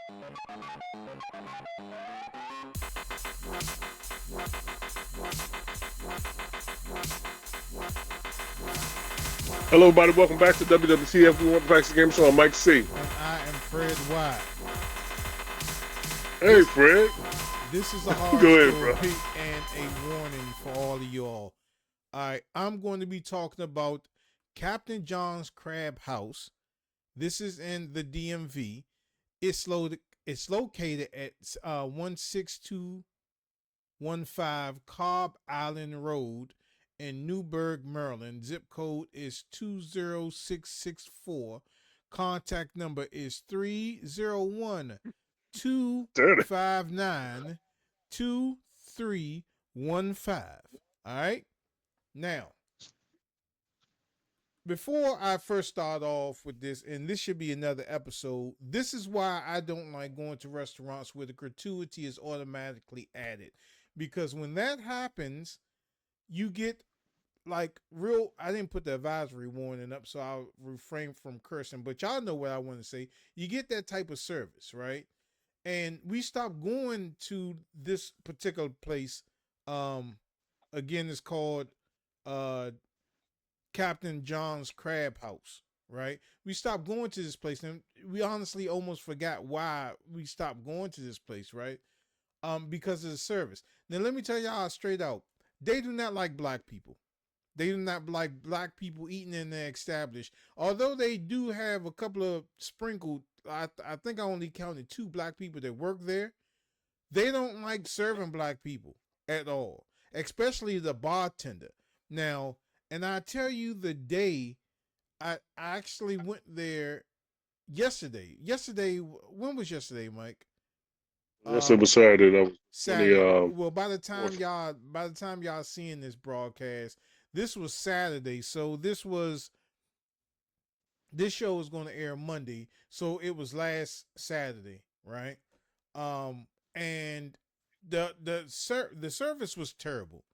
Hello, everybody. Welcome back to WWTF. We want the Facts Game Show. I'm MikeC. And I am Fred White. Hey, Fred. This is a hard Go ahead, bro. story and a warning for all of y'all. All right, I'm going to be talking about Captain John's Crab House. This is in the DMV. It's located at 16215 Cobb Island Road in Newburg, Maryland. Zip code is 20664. Contact number is 301 259 2315. All right. Now, before I first start off with this, and this should be another episode, this is why I don't like going to restaurants where the gratuity is automatically added. Because when that happens, you get like real, I didn't put the advisory warning up, so I'll refrain from cursing, but y'all know what I want to say. You get that type of service, right? And we stopped going to this particular place. Again, it's called Captain John's Crab House, right? We stopped going to this place, and we honestly almost forgot why we stopped going to this place, right? Because of the service. Now, let me tell y'all straight out, they do not like black people. They do not like black people eating in their established. Although they do have a couple of sprinkled, I think I only counted 2 black people that work there. They don't like serving black people at all, especially the bartender. Now, and I tell you the day I actually went there yesterday. When was yesterday, Mike? Yes, it was Saturday. That was Saturday. Well, by the time y'all seeing this broadcast, this was Saturday. So this show was going to air Monday. So it was last Saturday, right? And the service was terrible.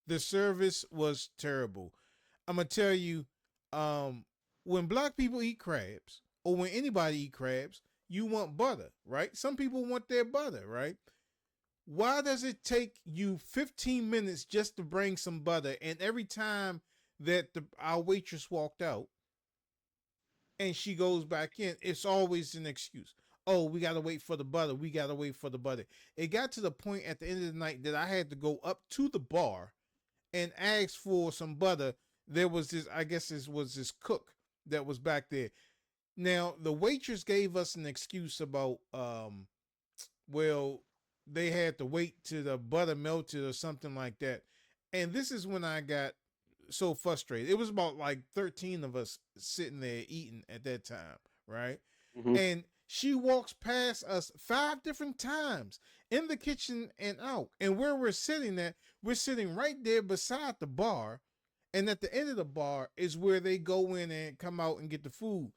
The service was terrible. I'm gonna tell you, when black people eat crabs, or when anybody eat crabs, you want butter, right? Some people want their butter, right? Why does it take you 15 minutes just to bring some butter? And every time that our waitress walked out and she goes back in, it's always an excuse. Oh, we got to wait for the butter. We got to wait for the butter. It got to the point at the end of the night that I had to go up to the bar and ask for some butter. There was this, I guess this was this cook that was back there. Now, the waitress gave us an excuse about, well, they had to wait till the butter melted or something like that. And this is when I got so frustrated. It was about like 13 of us sitting there eating at that time, right? Mm-hmm. And she walks past us 5 different times in the kitchen and out. And where we're sitting at, we're sitting right there beside the bar. And at the end of the bar is where they go in and come out and get the food.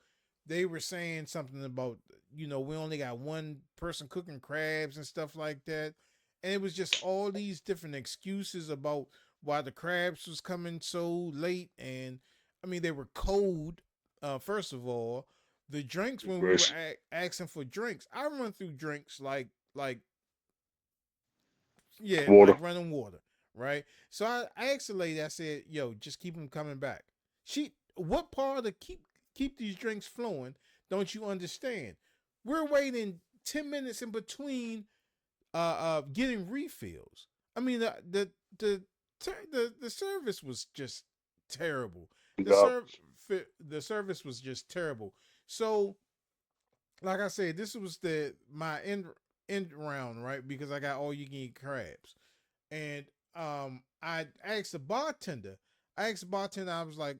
They were saying something about, we only got one person cooking crabs and stuff like that. And it was just all these different excuses about why the crabs was coming so late. And I mean, they were cold, first of all. The drinks, when we were asking for drinks, I run through drinks like water. like running water, right? So I asked the lady, I said, yo, just keep them coming back. What part of keep these drinks flowing don't you understand? We're waiting 10 minutes in between getting refills. I mean, the service was just terrible. The service was just terrible. So, like I said, this was my end round, right? Because I got all you can eat crabs, and I asked the bartender. I was like,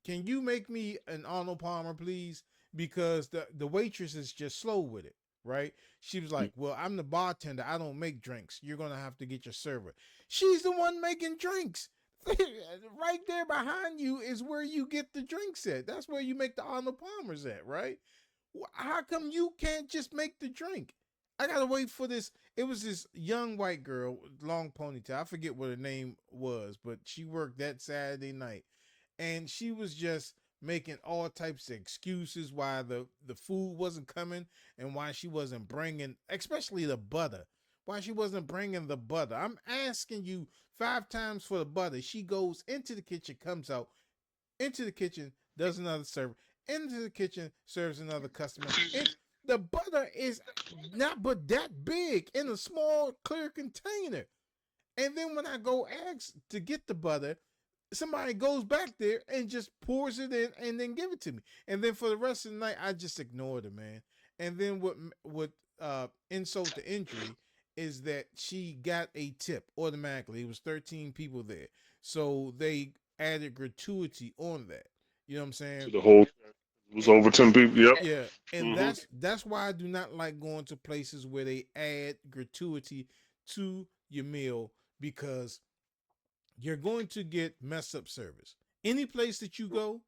"Can you make me an Arnold Palmer, please?" Because the waitress is just slow with it, right? She was like, "Well, I'm the bartender. I don't make drinks. You're gonna have to get your server." She's the one making drinks. Right there behind you is where you get the drinks at. That's where you make the Arnold Palmers at, right? How come you can't just make the drink? I gotta wait for this. It was this young white girl, long ponytail. I forget what her name was, but she worked that Saturday night, and she was just making all types of excuses why the food wasn't coming and why she wasn't bringing, especially the butter. Why she wasn't bringing the butter. I'm asking you 5 times for the butter. She goes into the kitchen, comes out, into the kitchen, does another serve, into the kitchen, serves another customer. The butter is not but that big in a small, clear container. And then when I go ask to get the butter, somebody goes back there and just pours it in and then give it to me. And then for the rest of the night, I just ignored it, man. And then what insult to injury is that she got a tip automatically. It was 13 people there. So they added gratuity on that. You know what I'm saying? To the whole, it was over 10 people. Yep. Yeah, and that's why I do not like going to places where they add gratuity to your meal, because you're going to get messed up service. Any place that you go,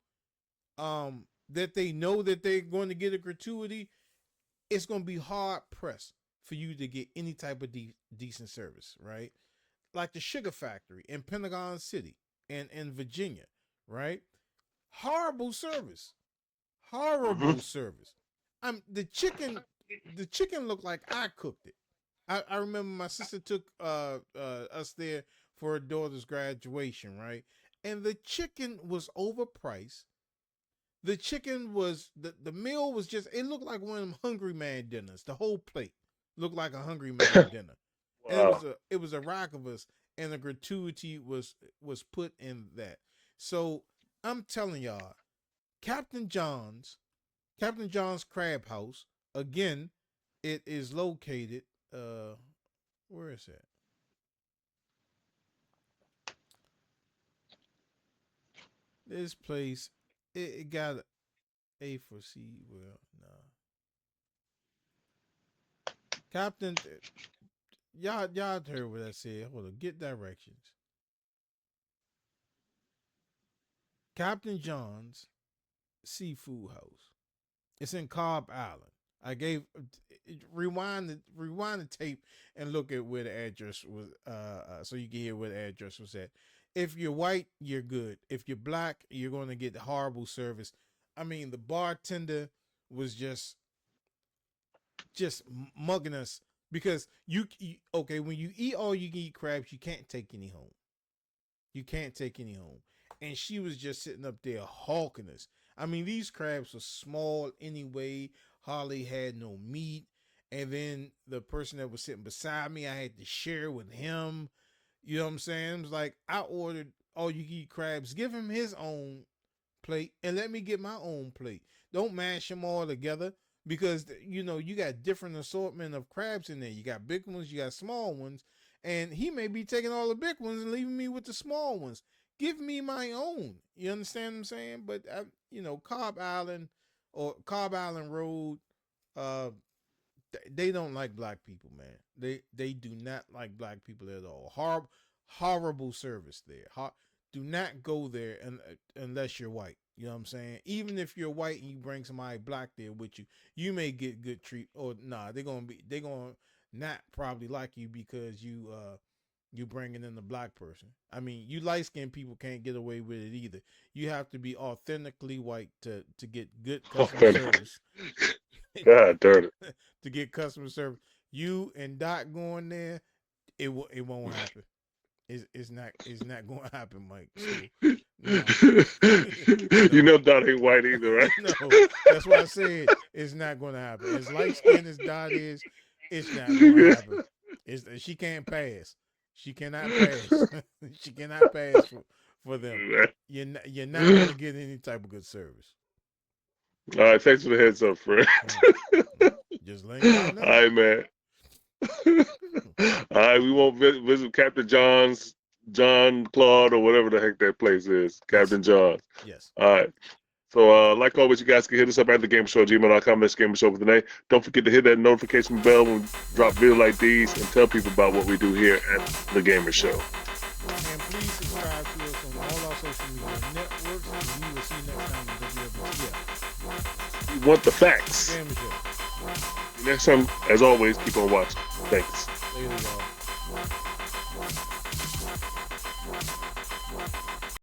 that they know that they're going to get a gratuity, it's going to be hard pressed for you to get any type of decent service, right? Like the Sugar Factory in Pentagon City and in Virginia, right? Horrible service. Horrible service. The chicken looked like I cooked it. I remember my sister took us there for her daughter's graduation, right? And the chicken was overpriced. The chicken was the meal was just, it looked like one of them Hungry Man dinners. The whole plate looked like a Hungry Man dinner. Wow. And it was a rack of us, and the gratuity was put in that. So I'm telling y'all, Captain John's Crab House, again, it is located, where is that? This place, it got A for C. Well, no. Captain, y'all heard what I said. Hold on, get directions. Captain John's Seafood House. It's in Cobb Island. I gave rewind the tape and look at where the address was, so you can hear where the address was at. If you're white, you're good. If you're black, you're going to get horrible service. I mean, the bartender was just mugging us, because okay, when you eat all you can eat crabs, you can't take any home. And she was just sitting up there hawking us. I mean, these crabs were small anyway. Harley had no meat. And then the person that was sitting beside me, I had to share with him. You know what I'm saying? It was like, I ordered all you can eat crabs. Give him his own plate and let me get my own plate. Don't mash them all together, because, you know, you got different assortment of crabs in there. You got big ones, you got small ones. And he may be taking all the big ones and leaving me with the small ones. Give me my own. You understand what I'm saying? But, you know, Cobb Island Rd, they don't like black people, man. They do not like black people at all. Horrible service there. Do not go there unless you're white. You know what I'm saying? Even if you're white and you bring somebody black there with you, you may get good treat. Or nah, they're gonna not probably like you because you bringing in a black person. I mean, you light skinned people can't get away with it either. You have to be authentically white to get good customer service. God darn it. To get customer service, you and Doc going there, it won't happen. It's not going to happen, Mike. So, no. You know Dot ain't white either, right? No, that's why I said it's not going to happen. As light skinned as Dot is, it's not going to happen. She can't pass. She cannot pass. She cannot pass for them. You're not going to get any type of good service. All right, thanks for the heads up, friend. Just letting y'all know. All right, man. All right, we won't visit Captain John Claude, or whatever the heck that place is. Captain John's. Yes. All right. So, like always, you guys can hit us up at thagamersshow@gmail.com. That's Gamer for today. Don't forget to hit that notification bell when we drop videos like these, and tell people about what we do here at The Gamer Show. And please subscribe to us on all our social media networks, and we will see you next time on WWTF. We want the facts. Gamer Show. Next time, as always, keep on watching. Thanks. Later, y'all.